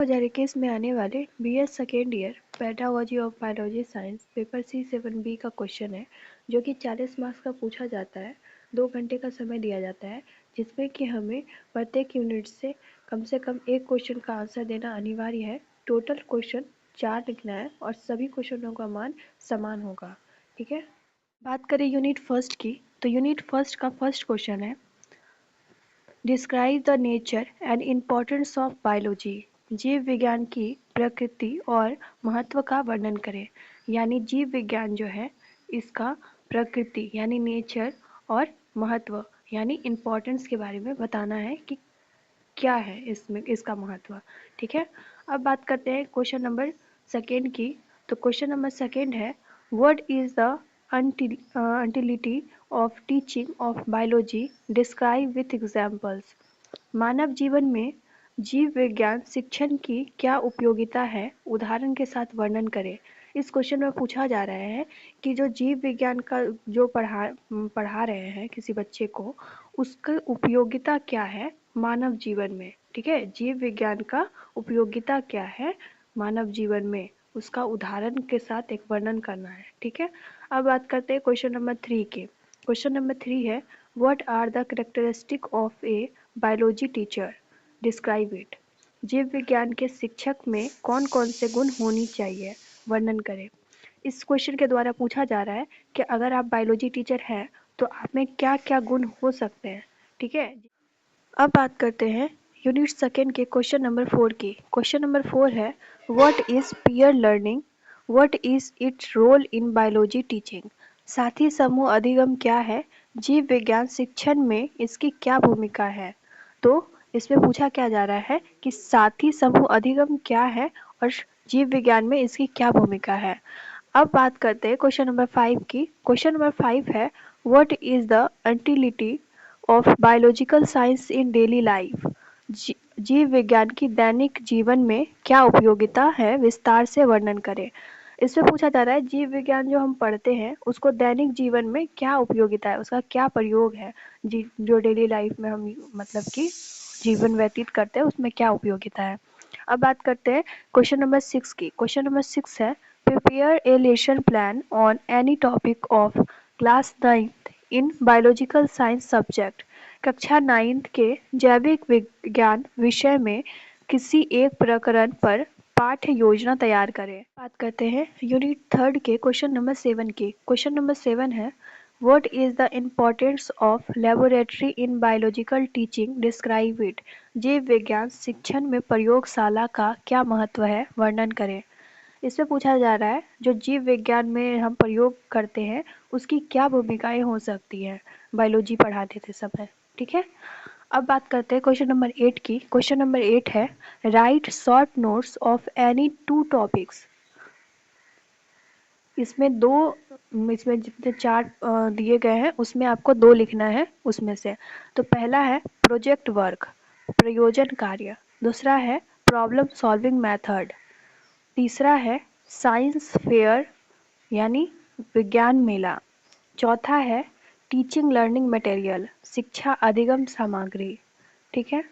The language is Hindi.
2021 में आने वाले BS second year pedagogy of biology science paper C7B का क्वेश्चन है, जो कि 40 मार्क्स का पूछा जाता है। 2 घंटे का समय दिया जाता है, जिसमें कि हमें प्रत्येक यूनिट से कम एक क्वेश्चन का आंसर देना अनिवार्य है। टोटल क्वेश्चन 4 लिखना है और सभी क्वेश्चनों का मान समान होगा। ठीक है। बात करें यूनिट फर्स्ट की, तो यूनिट फर्स्ट का फर्स्ट क्वेश्चन है, describe the nature and importance of biology. जीव विज्ञान की प्रकृति और महत्व का वर्णन करें। यानी जीव विज्ञान जो है, इसका प्रकृति यानी नेचर और महत्व यानी इम्पोर्टेंस के बारे में बताना है कि क्या है इसमें इसका महत्व। ठीक है। अब बात करते हैं क्वेश्चन नंबर सेकेंड की। तो क्वेश्चन नंबर सेकेंड है, what is the utility of teaching of biology, describe with examples। मानव जीवन में जीव विज्ञान शिक्षण की क्या उपयोगिता है, उदाहरण के साथ वर्णन करें। इस क्वेश्चन में पूछा जा रहा है कि जो जीव विज्ञान का जो पढ़ा रहे हैं किसी बच्चे को, उसका उपयोगिता क्या है मानव जीवन में। ठीक है, जीव विज्ञान का उपयोगिता क्या है मानव जीवन में, उसका उदाहरण के साथ एक वर्णन करना है। ठीक है। अब बात करते हैं क्वेश्चन नंबर 3 के। क्वेश्चन नंबर 3 है, what are the characteristic of a biology teacher, describe it. जीव विज्ञान के शिक्षक में कौन कौन से गुण होनी चाहिए, वर्णन करें। इस क्वेश्चन के द्वारा पूछा जा रहा है कि अगर आप बायोलॉजी टीचर हैं तो आप में क्या क्या गुण हो सकते हैं। ठीक है। अब बात करते हैं यूनिट सेकेंड के क्वेश्चन नंबर 4 की। क्वेश्चन नंबर 4 है, what is peer learning, what is its role in biology teaching. साथी समूह अधिगम क्या है, जीव विज्ञान शिक्षण में इसकी क्या भूमिका है। तो इसमें पूछा क्या जा रहा है कि साथी समूह अधिगम क्या है और जीव विज्ञान में इसकी क्या भूमिका है। अब बात करते हैं क्वेश्चन नंबर 5 की। क्वेश्चन नंबर 5 है, what is the utility of biological science in daily life. जीव विज्ञान की दैनिक जीवन में क्या उपयोगिता है, विस्तार से वर्णन करें। इसमें पूछा जा रहा है जीव विज्ञान जो हम पढ़ते हैं उसको दैनिक जीवन में क्या उपयोगिता है, उसका क्या प्रयोग है, जो डेली लाइफ में हम मतलब कि जीवन व्यतीत करते हैं उसमें क्या उपयोगिता है। अब बात करते हैं क्वेश्चन नंबर 6 की। क्वेश्चन नंबर 6 है, prepare a lesson plan on any topic of class 9th in biological science subject. कक्षा 9th के जैविक विज्ञान विषय में किसी एक प्रकरण पर पाठ्य योजना तैयार करें। बात करते हैं यूनिट थर्ड के क्वेश्चन नंबर 7 की। क्वेश्चन नंबर 7 है, what is the importance of laboratory in biological teaching, describe it. जीव विज्ञान शिक्षण में प्रयोगशाला का क्या महत्व है, वर्णन करें। इसमें पूछा जा रहा है जो जीव विज्ञान में हम प्रयोग करते हैं उसकी क्या भूमिकाएं हो सकती हैं बायोलॉजी पढ़ाते थे समय। ठीक है। अब बात करते हैं क्वेश्चन नंबर 8 की। क्वेश्चन नंबर 8 है, right short notes of any 2 topics. इसमें जितने 4 दिए गए हैं उसमें आपको 2 लिखना है उसमें से। तो पहला है प्रोजेक्ट वर्क, प्रयोजन कार्य। दूसरा है प्रॉब्लम सॉल्विंग मेथड। तीसरा है साइंस फेयर यानी विज्ञान मेला। चौथा है टीचिंग लर्निंग मटेरियल, शिक्षा अधिगम सामग्री। ठीक है।